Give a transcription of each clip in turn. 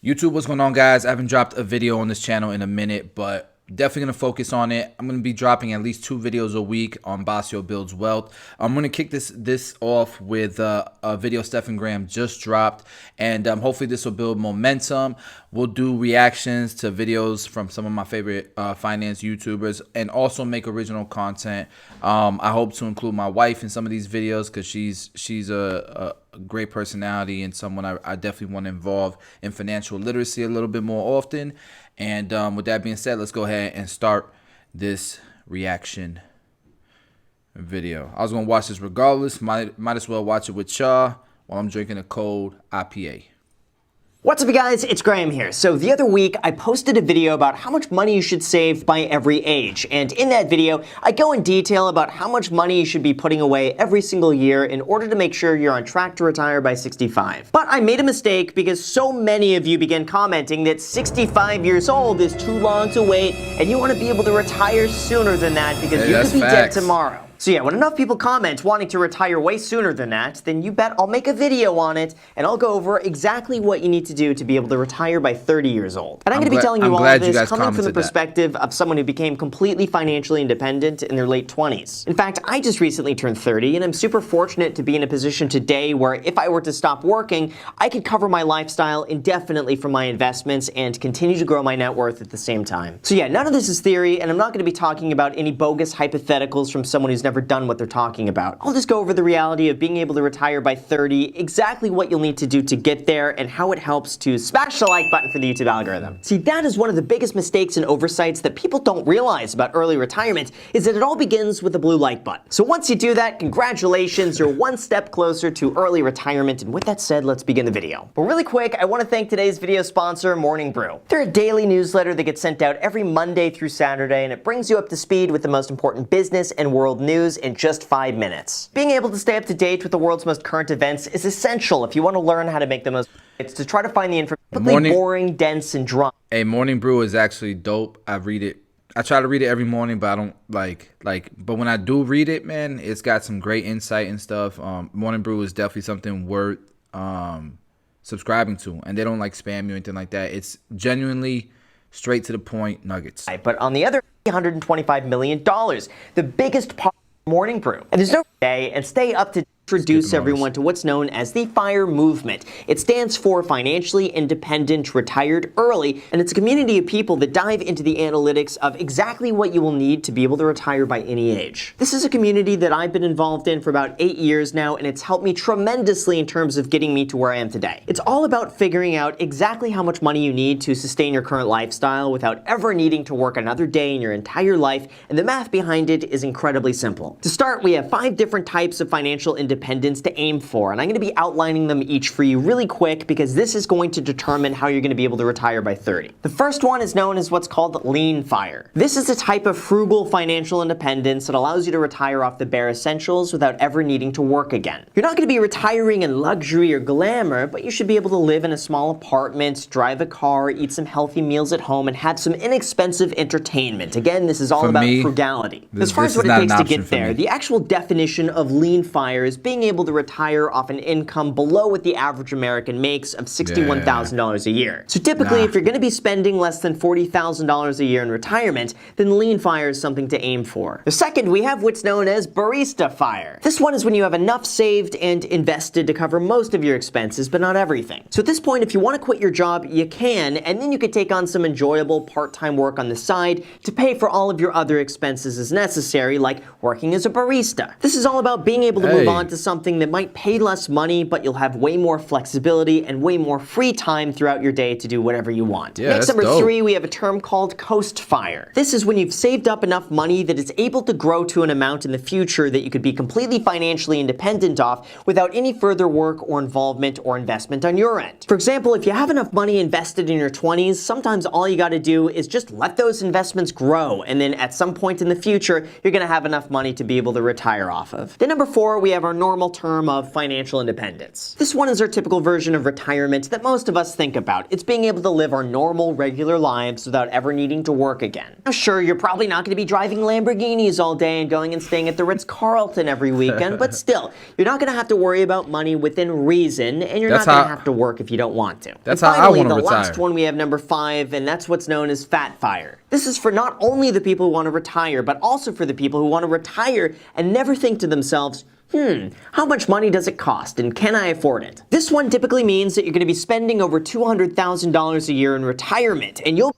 YouTube, what's going on, guys? I haven't dropped a video on this channel in a minute, but definitely going to focus on it. I'm going to be dropping at least 2 videos a week on Basio Builds Wealth. I'm going to kick this off with a video Stephen Graham just dropped, and hopefully this will build momentum. We'll do reactions to videos from some of my favorite finance YouTubers and also make original content. I hope to include my wife in some of these videos because she's a great personality and someone I definitely want to involve in financial literacy a little bit more often. And with that being said, let's go ahead and start this reaction video. I was going to watch this regardless. Might as well watch it with y'all while I'm drinking a cold IPA. What's up, you guys? It's Graham here. So the other week, I posted a video about how much money you should save by every age. And in that video, I go in detail about how much money you should be putting away every single year in order to make sure you're on track to retire by 65. But I made a mistake because so many of you began commenting that 65 years old is too long to wait and you want to be able to retire sooner than that because you could be dead tomorrow. So yeah, when enough people comment wanting to retire way sooner than that, then you bet I'll make a video on it, and I'll go over exactly what you need to do to be able to retire by 30 years old. And I'm going to be telling you all of this coming from the perspective of someone who became completely financially independent in their late 20s. In fact, I just recently turned 30, and I'm super fortunate to be in a position today where if I were to stop working, I could cover my lifestyle indefinitely from my investments and continue to grow my net worth at the same time. So yeah, none of this is theory, and I'm not going to be talking about any bogus hypotheticals from someone who's never done what they're talking about. I'll just go over the reality of being able to retire by 30, exactly what you'll need to do to get there, and how it helps to smash the like button for the YouTube algorithm. See, that is one of the biggest mistakes and oversights that people don't realize about early retirement, is that it all begins with a blue like button. So once you do that, congratulations, you're one step closer to early retirement, and with that said, let's begin the video. But really quick, I want to thank today's video sponsor, Morning Brew. They're a daily newsletter that gets sent out every Monday through Saturday, and it brings you up to speed with the most important business and world news in just 5 minutes. Being able to stay up to date with the world's most current events is essential if you want to learn how to make the most. It's to try to find the information boring, dense, and dry. Hey, Morning Brew is actually dope. I read it. I try to read it every morning, but I don't but when I do read it, man, it's got some great insight and stuff. Morning Brew is definitely something worth subscribing to, and they don't spam you or anything like that. It's genuinely straight to the point nuggets. But on the other $125 million, the biggest part Morning Brew. And there's no day and stay up to introduce everyone to what's known as the FIRE movement. It stands for Financially Independent Retired Early, and it's a community of people that dive into the analytics of exactly what you will need to be able to retire by any age. This is a community that I've been involved in for about 8 years now, and it's helped me tremendously in terms of getting me to where I am today. It's all about figuring out exactly how much money you need to sustain your current lifestyle without ever needing to work another day in your entire life, and the math behind it is incredibly simple. To start, we have 5 different types of financial independence to aim for, and I'm going to be outlining them each for you really quick because this is going to determine how you're going to be able to retire by 30. The first one is known as what's called lean FIRE. This is a type of frugal financial independence that allows you to retire off the bare essentials without ever needing to work again. You're not going to be retiring in luxury or glamour, but you should be able to live in a small apartment, drive a car, eat some healthy meals at home, and have some inexpensive entertainment. Again, this is all about frugality. As far as what it takes to get there, the actual definition of lean FIRE is being able to retire off an income below what the average American makes of $61,000 a year. So typically, if you're going to be spending less than $40,000 a year in retirement, then lean FIRE is something to aim for. The second, we have what's known as BARISTA FIRE. This one is when you have enough saved and invested to cover most of your expenses, but not everything. So at this point, if you want to quit your job, you can, and then you could take on some enjoyable part-time work on the side to pay for all of your other expenses as necessary, like working as a barista. This is all about being able to move on to something that might pay less money, but you'll have way more flexibility and way more free time throughout your day to do whatever you want. Next, number 3, we have a term called coast FIRE. This is when you've saved up enough money that it's able to grow to an amount in the future that you could be completely financially independent of without any further work or involvement or investment on your end. For example, if you have enough money invested in your 20s, sometimes all you got to do is just let those investments grow, and then at some point in the future, you're going to have enough money to be able to retire off of. Then number 4, we have our normal term of financial independence. This one is our typical version of retirement that most of us think about. It's being able to live our normal, regular lives without ever needing to work again. Now, sure, you're probably not going to be driving Lamborghinis all day and going and staying at the Ritz-Carlton every weekend, but still, you're not going to have to worry about money within reason, and you're not going to have to work if you don't want to. That's how I want to retire. The last one we have, number 5, and that's what's known as fat fire. This is for not only the people who want to retire, but also for the people who want to retire and never think to themselves, how much money does it cost and can I afford it? This one typically means that you're going to be spending over $200,000 a year in retirement, and you'll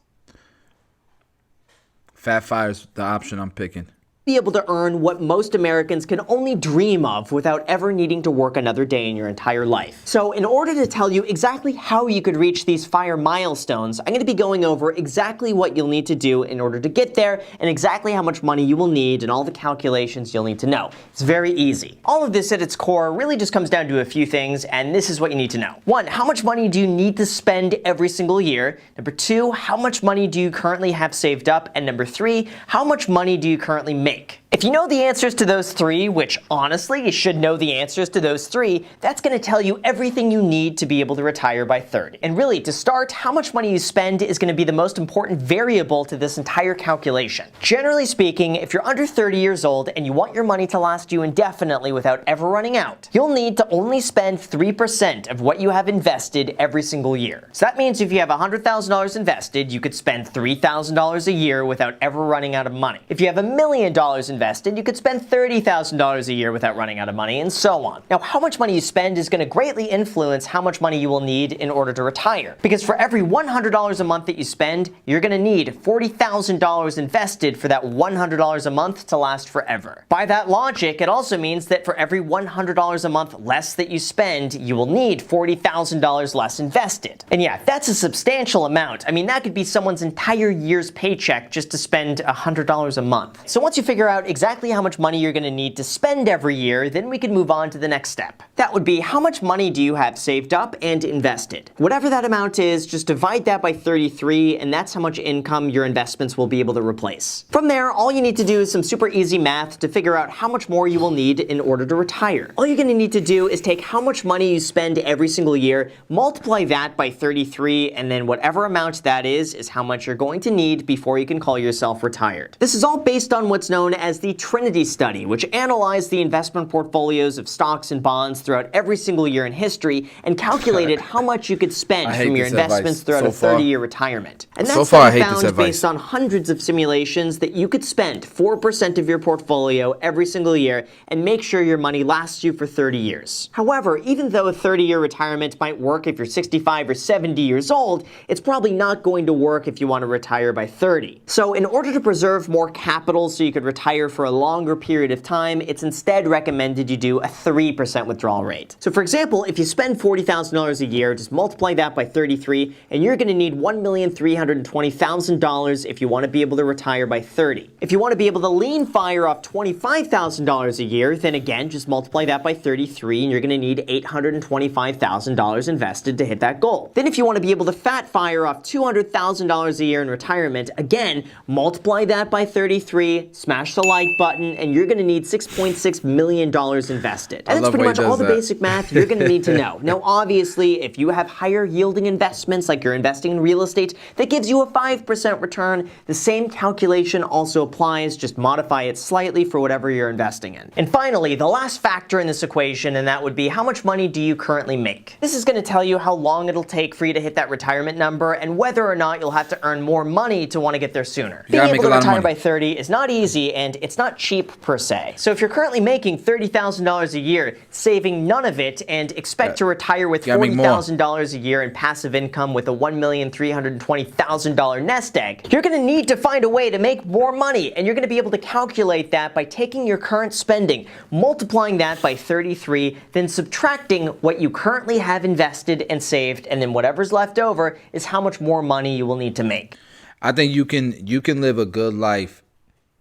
Fat fire's the option I'm picking. Be able to earn what most Americans can only dream of without ever needing to work another day in your entire life. So in order to tell you exactly how you could reach these FIRE milestones, I'm going to be going over exactly what you'll need to do in order to get there and exactly how much money you will need and all the calculations you'll need to know. It's very easy. All of this at its core really just comes down to a few things, and this is what you need to know. 1, how much money do you need to spend every single year? Number 2, how much money do you currently have saved up? And number 3, how much money do you currently make? If you know the answers to those 3, which honestly you should know the answers to those 3, that's going to tell you everything you need to be able to retire by 30. And really, to start, how much money you spend is going to be the most important variable to this entire calculation. Generally speaking, if you're under 30 years old and you want your money to last you indefinitely without ever running out, you'll need to only spend 3% of what you have invested every single year. So that means if you have $100,000 invested, you could spend $3,000 a year without ever running out of money. If you have $1 million invested, you could spend $30,000 a year without running out of money, and so on. Now, how much money you spend is going to greatly influence how much money you will need in order to retire. Because for every $100 a month that you spend, you're going to need $40,000 invested for that $100 a month to last forever. By that logic, it also means that for every $100 a month less that you spend, you will need $40,000 less invested. And yeah, that's a substantial amount. I mean, that could be someone's entire year's paycheck just to spend $100 a month. So once you figure out exactly how much money you're going to need to spend every year, then we can move on to the next step. That would be, how much money do you have saved up and invested? Whatever that amount is, just divide that by 33, and that's how much income your investments will be able to replace. From there, all you need to do is some super easy math to figure out how much more you will need in order to retire. All you're going to need to do is take how much money you spend every single year, multiply that by 33, and then whatever amount that is how much you're going to need before you can call yourself retired. This is all based on what's known as the Trinity study, which analyzed the investment portfolios of stocks and bonds throughout every single year in history and calculated how much you could spend from your investments throughout a 30-year retirement. And that study found, based on hundreds of simulations, that you could spend 4% of your portfolio every single year and make sure your money lasts you for 30 years. However, even though a 30-year retirement might work if you're 65 or 70 years old, it's probably not going to work if you want to retire by 30. So in order to preserve more capital so you could retire for a longer period of time, it's instead recommended you do a 3% withdrawal rate. So for example, if you spend $40,000 a year, just multiply that by 33, and you're going to need $1,320,000 if you want to be able to retire by 30. If you want to be able to lean fire off $25,000 a year, then again, just multiply that by 33, and you're going to need $825,000 invested to hit that goal. Then if you want to be able to fat fire off $200,000 a year in retirement, again, multiply that by 33, smash the like button, and you're going to need $6.6 million invested. And that's pretty much all the basic math you're going to need to know. Now, obviously, if you have higher yielding investments, like you're investing in real estate, that gives you a 5% return, the same calculation also applies, just modify it slightly for whatever you're investing in. And finally, the last factor in this equation, and that would be, how much money do you currently make? This is going to tell you how long it'll take for you to hit that retirement number, and whether or not you'll have to earn more money to want to get there sooner. Being able to retire by 30 is not easy, and it's not cheap per se. So if you're currently making $30,000 a year, saving none of it, and expect to retire with $40,000 a year in passive income with a $1,320,000 nest egg, you're going to need to find a way to make more money, and you're going to be able to calculate that by taking your current spending, multiplying that by 33, then subtracting what you currently have invested and saved, and then whatever's left over is how much more money you will need to make. I think you can live a good life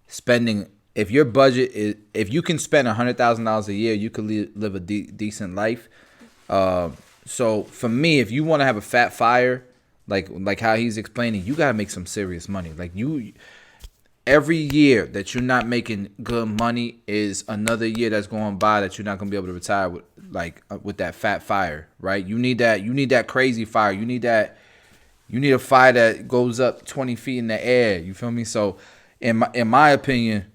spending. If your budget is, if you can spend $100,000 a year, you could live a decent life. So for me, if you want to have a fat fire, like how he's explaining, you gotta make some serious money. Like every year that you're not making good money is another year that's going by that you're not gonna be able to retire with, with that fat fire, right? You need that crazy fire. You need a fire that goes up 20 feet in the air. You feel me? So, in my opinion,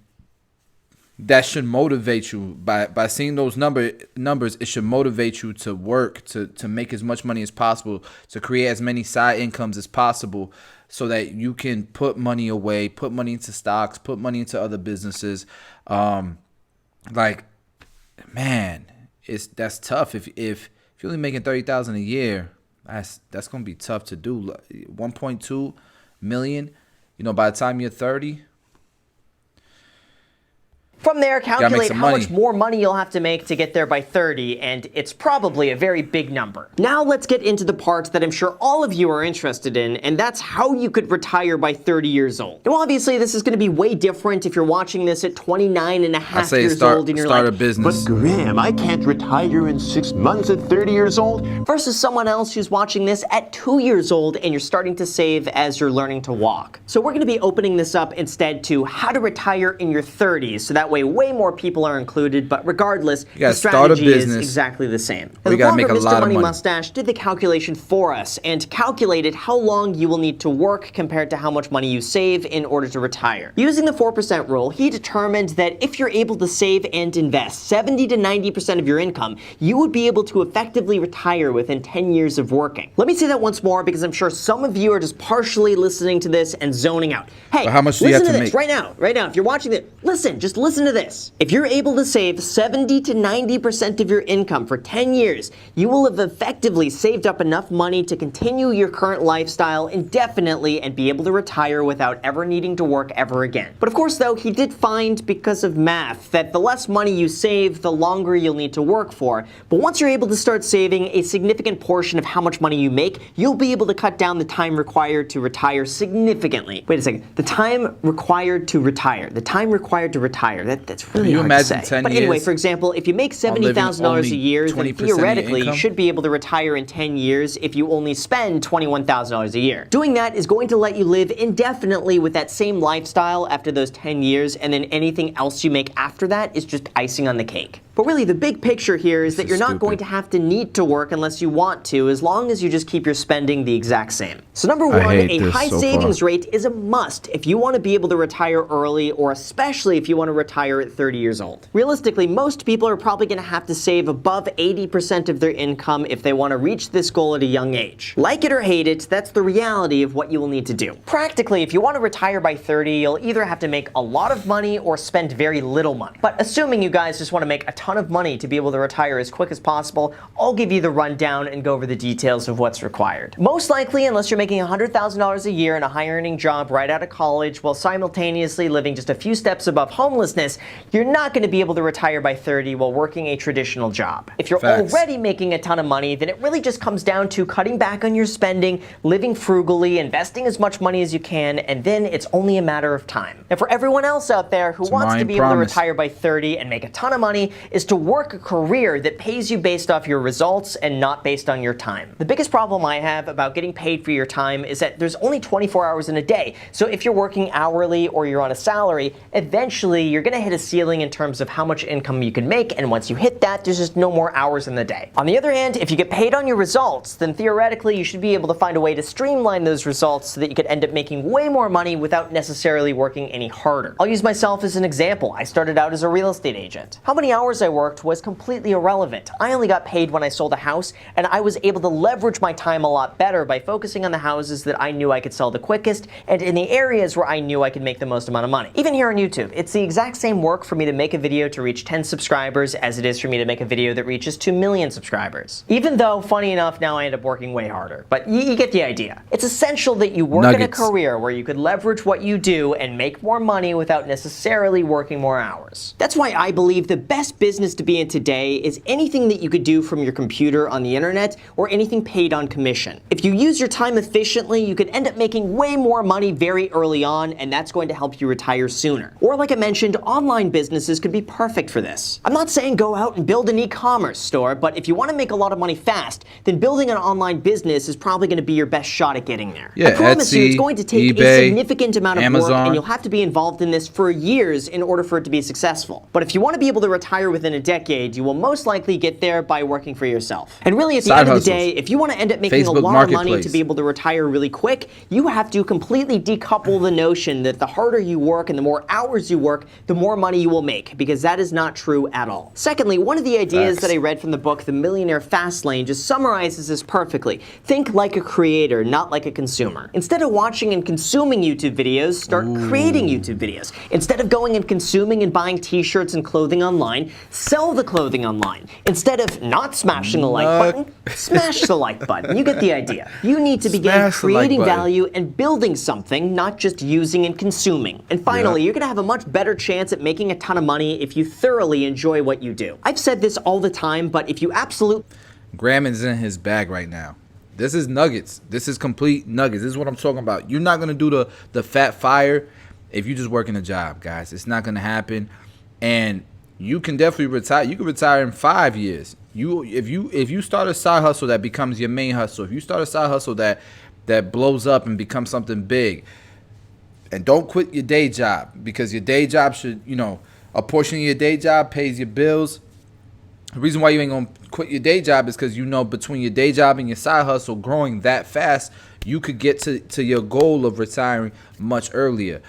that should motivate you. By seeing those numbers, it should motivate you to work to make as much money as possible, to create as many side incomes as possible, so that you can put money away, put money into stocks, put money into other businesses. Man, that's tough. If you're only making $30,000 a year, that's gonna be tough to do. 1.2 million, by the time you're 30. From there, calculate how money. much more money you'll have to make to get there by 30, and it's probably a very big number. Now let's get into the part that I'm sure all of you are interested in, and that's how you could retire by 30 years old. Now obviously this is going to be way different if you're watching this at 29 and a half years old and you're start like, a business. But Graham, I can't retire in 6 months at 30 years old. Versus someone else who's watching this at 2 years old and you're starting to save as you're learning to walk. So we're going to be opening this up instead to how to retire in your 30s, so that way more people are included, but regardless, the strategy is exactly the same. We gotta make a lot of money. Mustache did the calculation for us and calculated how long you will need to work compared to how much money you save in order to retire. Using the 4% rule, he determined that if you're able to save and invest 70 to 90% of your income, you would be able to effectively retire within 10 years of working. Let me say that once more, because I'm sure some of you are just partially listening to this and zoning out. Hey, but how much do you have to listen to make? this right now. If you're watching this, just listen to this. If you're able to save 70 to 90% of your income for 10 years, you will have effectively saved up enough money to continue your current lifestyle indefinitely and be able to retire without ever needing to work ever again. But of course, though, he did find, because of math, that the less money you save, the longer you'll need to work for. But once you're able to start saving a significant portion of how much money you make, you'll be able to cut down the time required to retire significantly. Wait a second. The time required to retire. That's really hard to say. 10 but years anyway, for example, if you make $70,000 a year, then 20% of your theoretically you income? should be able to retire in 10 years if you only spend $21,000 a year. Doing that is going to let you live indefinitely with that same lifestyle after those 10 years, and then anything else you make after that is just icing on the cake. But really, the big picture here is that you're not going to have to need to work unless you want to, as long as you just keep your spending the exact same. So number one, a high savings rate is a must if you want to be able to retire early, or especially if you want to retire at 30 years old. Realistically, most people are probably going to have to save above 80% of their income if they want to reach this goal at a young age. Like it or hate it, that's the reality of what you will need to do. Practically, if you want to retire by 30, you'll either have to make a lot of money or spend very little money. But assuming you guys just want to make a ton of money to be able to retire as quick as possible, I'll give you the rundown and go over the details of what's required. Most likely, unless you're making $100,000 a year in a high-earning job right out of college while simultaneously living just a few steps above homelessness, you're not going to be able to retire by 30 while working a traditional job. If you're already making a ton of money, then it really just comes down to cutting back on your spending, living frugally, investing as much money as you can, and then it's only a matter of time. And for everyone else out there who wants to be able to retire by 30 and make a ton of money, is to work a career that pays you based off your results and not based on your time. The biggest problem I have about getting paid for your time is that there's only 24 hours in a day. So if you're working hourly or you're on a salary, eventually you're going to hit a ceiling in terms of how much income you can make, and once you hit that, there's just no more hours in the day. On the other hand, if you get paid on your results, then theoretically you should be able to find a way to streamline those results so that you could end up making way more money without necessarily working any harder. I'll use myself as an example. I started out as a real estate agent. How many hours I worked was completely irrelevant. I only got paid when I sold a house, and I was able to leverage my time a lot better by focusing on the houses that I knew I could sell the quickest and in the areas where I knew I could make the most amount of money. Even here on YouTube, it's the exact same work for me to make a video to reach 10 subscribers as it is for me to make a video that reaches 2 million subscribers. Even though, funny enough, now I end up working way harder. But you get the idea. It's essential that you work in a career where you could leverage what you do and make more money without necessarily working more hours. That's why I believe the best business business to be in today is anything that you could do from your computer on the internet or anything paid on commission. If you use your time efficiently, you could end up making way more money very early on, and that's going to help you retire sooner. Or like I mentioned, online businesses could be perfect for this. I'm not saying go out and build an e-commerce store, but if you want to make a lot of money fast, then building an online business is probably going to be your best shot at getting there. Yeah, I promise you, it's going to take eBay, a significant amount of Amazon. work, and you'll have to be involved in this for years in order for it to be successful. But if you want to be able to retire within a decade, you will most likely get there by working for yourself. And really, at the end of the day, if you want to end up making Facebook a lot of money Marketplace. to be able to retire really quick, you have to completely decouple the notion that the harder you work and the more hours you work, the more money you will make, because that is not true at all. Secondly, one of the ideas that I read from the book, The Millionaire Fast Lane, just summarizes this perfectly. Think like a creator, not like a consumer. Instead of watching and consuming YouTube videos, start creating YouTube videos. Instead of going and consuming and buying t-shirts and clothing online, sell the clothing online. Instead of not smashing the like button, smash the like button. You get the idea. You need to begin creating value and building something, not just using and consuming. And finally, you're going to have a much better chance at making a ton of money if you thoroughly enjoy what you do. I've said this all the time, but if you absolutely... Graham is in his bag right now. This is nuggets. This is complete nuggets. This is what I'm talking about. You're not going to do the fat fire if you just working a job, guys. It's not going to happen. And you can definitely retire. You can retire in 5 years. If you start a side hustle that becomes your main hustle, if you start a side hustle that blows up and becomes something big, and don't quit your day job, because your day job should, a portion of your day job pays your bills. The reason why you ain't gonna quit your day job is because between your day job and your side hustle growing that fast, you could get to your goal of retiring much earlier.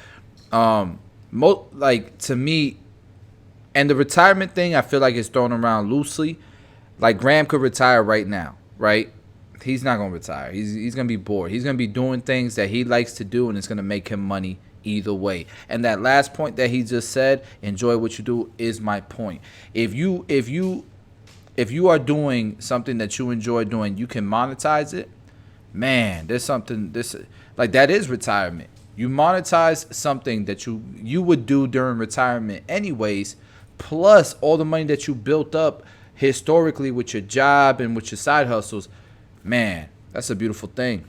To me, and the retirement thing, I feel like it's thrown around loosely. Like Graham could retire right now, right? He's not gonna retire. He's gonna be bored. He's gonna be doing things that he likes to do, and it's gonna make him money either way. And that last point that he just said, enjoy what you do, is my point. If you are doing something that you enjoy doing, you can monetize it. Man, there's something that is retirement. You monetize something that you would do during retirement anyways, plus all the money that you built up historically with your job and with your side hustles. Man, that's a beautiful thing.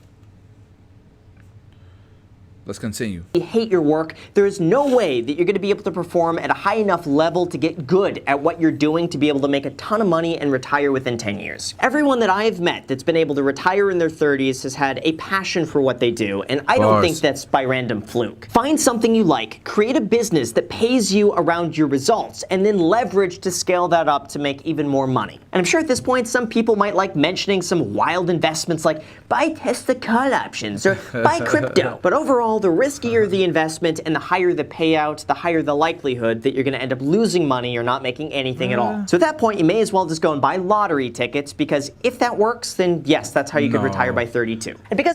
Let's continue. You hate your work, there is no way that you're going to be able to perform at a high enough level to get good at what you're doing to be able to make a ton of money and retire within 10 years. Everyone that I've met that's been able to retire in their 30s has had a passion for what they do, and I don't think that's by random fluke. Find something you like, create a business that pays you around your results, and then leverage to scale that up to make even more money. And I'm sure at this point some people might like mentioning some wild investments like buy Tesla call options or buy crypto, but overall, the riskier the investment and the higher the payout, the higher the likelihood that you're going to end up losing money or not making anything at all. So at that point, you may as well just go and buy lottery tickets, because if that works, then yes, that's how you could retire by 32. And because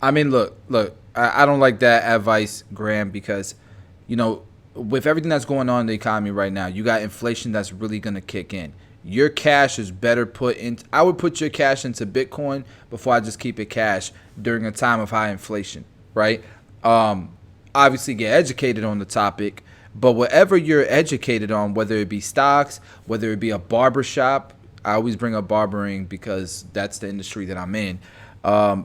look, I don't like that advice, Graham, because, with everything that's going on in the economy right now, you got inflation that's really going to kick in. Your cash is better put in. I would put your cash into Bitcoin before I just keep it cash during a time of high inflation, right? Obviously get educated on the topic, but whatever you're educated on, whether it be stocks, whether it be a barber shop, I always bring up barbering because that's the industry that I'm in,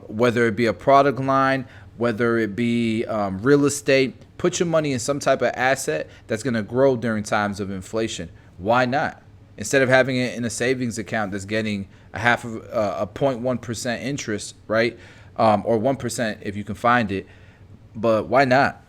whether it be a product line, whether it be real estate, put your money in some type of asset that's going to grow during times of inflation. Why not? Instead of having it in a savings account that's getting a 0.1% interest, right? Or 1% if you can find it. But why not,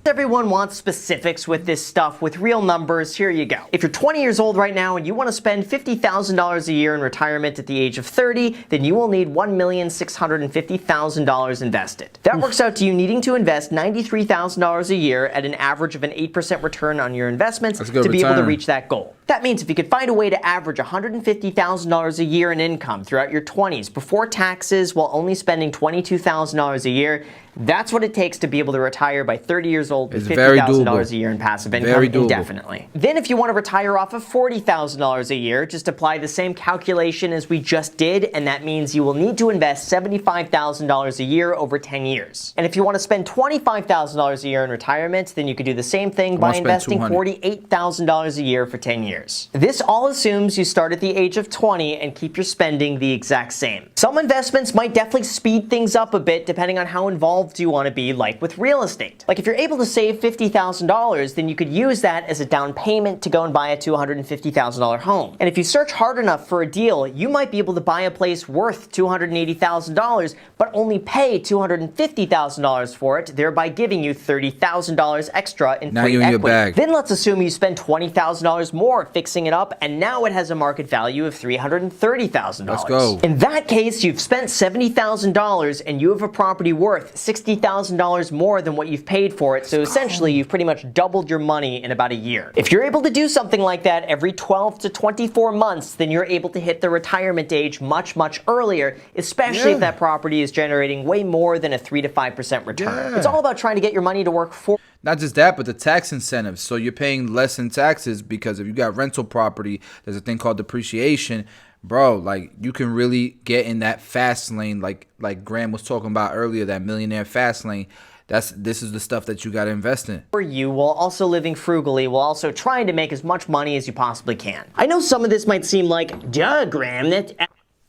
everyone wants specifics with this stuff, with real numbers. Here you go. If you're 20 years old right now and you want to spend $50,000 a year in retirement at the age of 30, then you will need $1,650,000 invested. That works out to you needing to invest $93,000 a year at an average of an 8% return on your investments to be able to reach that goal. That means if you could find a way to average $150,000 a year in income throughout your 20s before taxes while only spending $22,000 a year, That's what it takes to be able to retire by 30 years old with It's very $50,000 doable. a year in passive Very income doable. indefinitely. Then if you want to retire off of $40,000 a year, just apply the same calculation as we just did, and that means you will need to invest $75,000 a year over 10 years. And if you want to spend $25,000 a year in retirement, then you could do the same thing by investing $48,000 a year for 10 years. This all assumes you start at the age of 20 and keep your spending the exact same. Some investments might definitely speed things up a bit depending on how involved you want to be, like with real estate. Like if you're able to save $50,000, then you could use that as a down payment to go and buy a $250,000 home. And if you search hard enough for a deal, you might be able to buy a place worth $280,000, but only pay $250,000 for it, thereby giving you $30,000 extra in Now free you're in equity. your bag. Then let's assume you spend $20,000 more fixing it up, and now it has a market value of $330,000. Let's go. In that case, you've spent $70,000 and you have a property worth $60,000 more than what you've paid for it, so essentially you've pretty much doubled your money in about a year. If you're able to do something like that every 12 to 24 months, then you're able to hit the retirement age much, much earlier, especially if that property is generating way more than a 3 to 5% return. It's all about trying to get your money to work for. Not just that, but the tax incentives. So you're paying less in taxes because if you got rental property, there's a thing called depreciation. Bro, like you can really get in that fast lane, like Graham was talking about earlier, that millionaire fast lane. This is the stuff that you got to invest in. For you, while also living frugally, while also trying to make as much money as you possibly can. I know some of this might seem like, duh, Graham, that.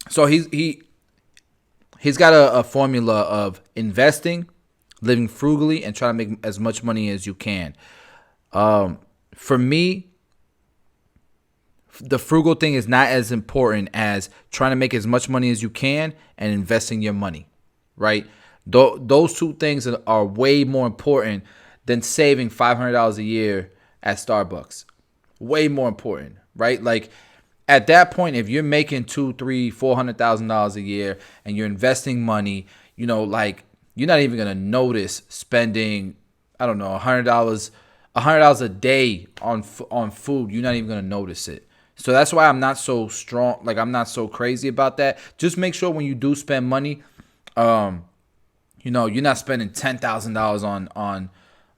So he's got a formula of investing, living frugally, and trying to make as much money as you can. For me, the frugal thing is not as important as trying to make as much money as you can and investing your money, right? Those two things are way more important than saving $500 a year at Starbucks. Way more important, right? Like at that point, if you're making $200,000, $300,000, $400,000 a year and you're investing money, you know, like you're not even gonna notice spending, I don't know, $100 a day on food. You're not even gonna notice it. So that's why I'm not so strong. Like I'm not so crazy about that. Just make sure when you do spend money, you know, you're not spending $10,000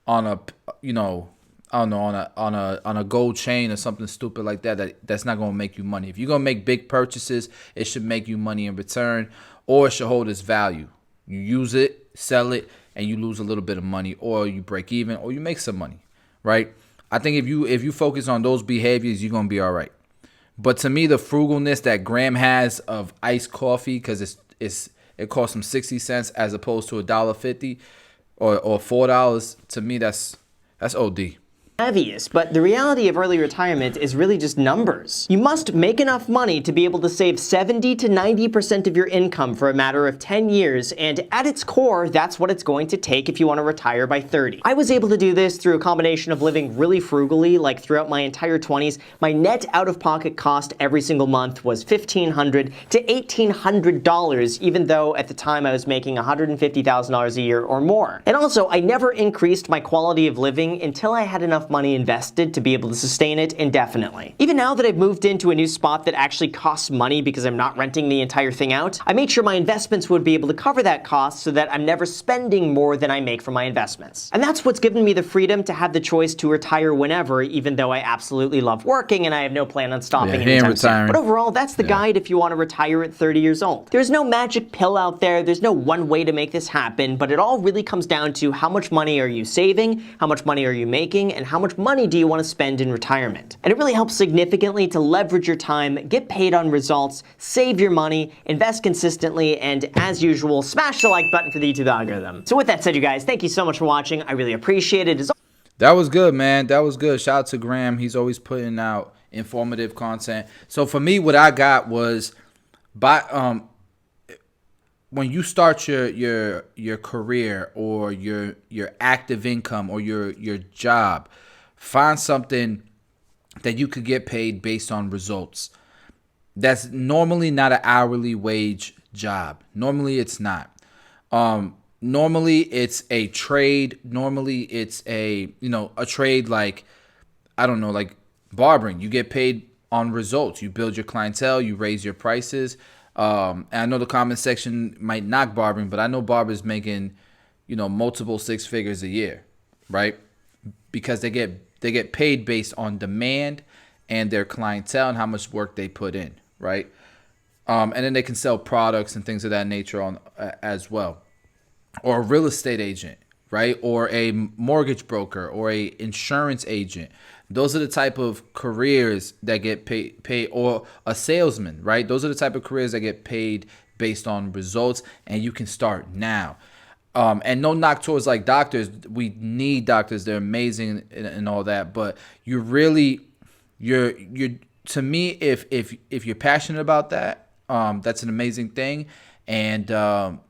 on a, you know, I don't know, on a gold chain or something stupid like that. That's not gonna make you money. If you're gonna make big purchases, it should make you money in return, or it should hold its value. You use it, sell it, and you lose a little bit of money, or you break even, or you make some money, right? I think if you focus on those behaviors, you're gonna be all right. But to me, the frugalness that Graham has of iced coffee, because it costs him 60 cents as opposed to $1.50 or $4, to me that's OD. Obvious, but the reality of early retirement is really just numbers. You must make enough money to be able to save 70 to 90% of your income for a matter of 10 years, and at its core, that's what it's going to take if you want to retire by 30. I was able to do this through a combination of living really frugally, like throughout my entire 20s. My net out-of-pocket cost every single month was $1,500 to $1,800, even though at the time I was making $150,000 a year or more. And also, I never increased my quality of living until I had enough money invested to be able to sustain it indefinitely. Even now that I've moved into a new spot that actually costs money because I'm not renting the entire thing out, I made sure my investments would be able to cover that cost so that I'm never spending more than I make from my investments. And that's what's given me the freedom to have the choice to retire whenever, even though I absolutely love working and I have no plan on stopping anytime soon. But overall, that's the guide if you want to retire at 30 years old. There's no magic pill out there, there's no one way to make this happen, but it all really comes down to how much money are you saving, how much money are you making, and how much money do you want to spend in retirement. And it really helps significantly to leverage your time, get paid on results, save your money, invest consistently, and as usual, smash the like button for the YouTube algorithm. So with that said, you guys, thank you so much for watching. I really appreciate it. That was good, man. That was good. Shout out to Graham. He's always putting out informative content. So for me, what I got was when you start your career or your active income or your job, find something that you could get paid based on results. That's normally not an hourly wage job. Normally it's not. Normally it's a trade. Normally it's a trade like, I don't know, like barbering. You get paid on results. You build your clientele, you raise your prices. And I know the comment section might knock barbering, but I know barbers making multiple six figures a year, right? Because they get paid based on demand and their clientele and how much work they put in, right? And then they can sell products and things of that nature on as well. Or a real estate agent, right? Or a mortgage broker or a insurance agent. Those are the type of careers that get paid, or a salesman, right? Those are the type of careers that get paid based on results, and you can start now. And no knock towards like doctors. We need doctors. They're amazing and all that. But you're to me, if you're passionate about that, that's an amazing thing. And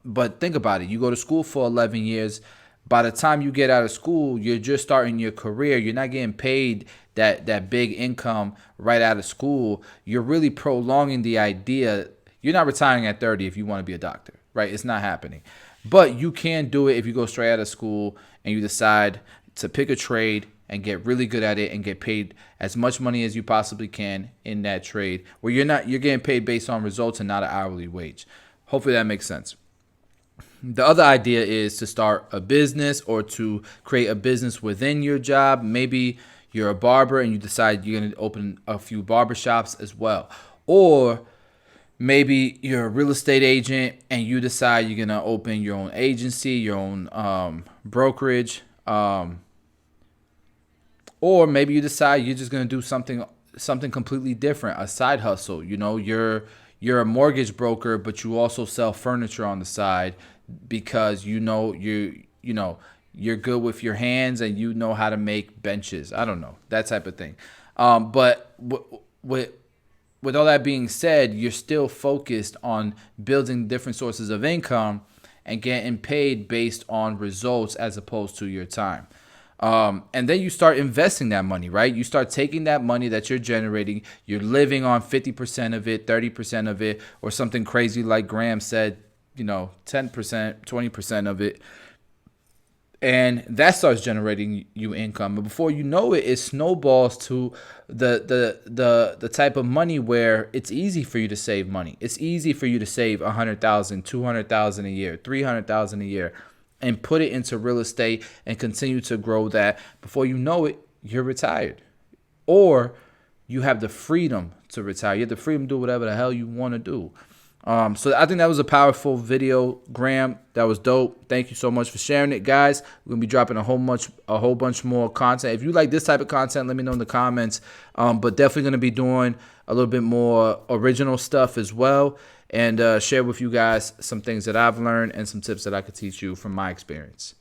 but think about it. You go to school for 11 years. By the time you get out of school, you're just starting your career. You're not getting paid that big income right out of school. You're really prolonging the idea. You're not retiring at 30 if you want to be a doctor, right? It's not happening. But you can do it if you go straight out of school and you decide to pick a trade and get really good at it and get paid as much money as you possibly can in that trade, where you're getting paid based on results and not an hourly wage. Hopefully that makes sense. The other idea is to start a business or to create a business within your job. Maybe you're a barber and you decide you're going to open a few barbershops as well. Or maybe you're a real estate agent and you decide you're going to open your own agency, your own brokerage. Or maybe you decide you're just going to do something completely different, a side hustle. You're a mortgage broker, but you also sell furniture on the side because you're good with your hands and you know how to make benches. I don't know, that type of thing. But with all that being said, you're still focused on building different sources of income and getting paid based on results as opposed to your time. And then you start investing that money, right? You start taking that money that you're generating, you're living on 50% of it, 30% of it, or something crazy like Graham said, 10%, 20% of it. And that starts generating you income. But before you know it, it snowballs to the type of money where it's easy for you to save money. It's easy for you to save $100,000, $200,000 a year, $300,000 a year, and put it into real estate and continue to grow that. Before you know it, you're retired. Or you have the freedom to retire. You have the freedom to do whatever the hell you want to do. So I think that was a powerful video, Graham. That was dope. Thank you so much for sharing it, guys. We're gonna be dropping a whole bunch more content. If you like this type of content, let me know in the comments. But definitely gonna be doing a little bit more original stuff as well, and share with you guys some things that I've learned and some tips that I could teach you from my experience.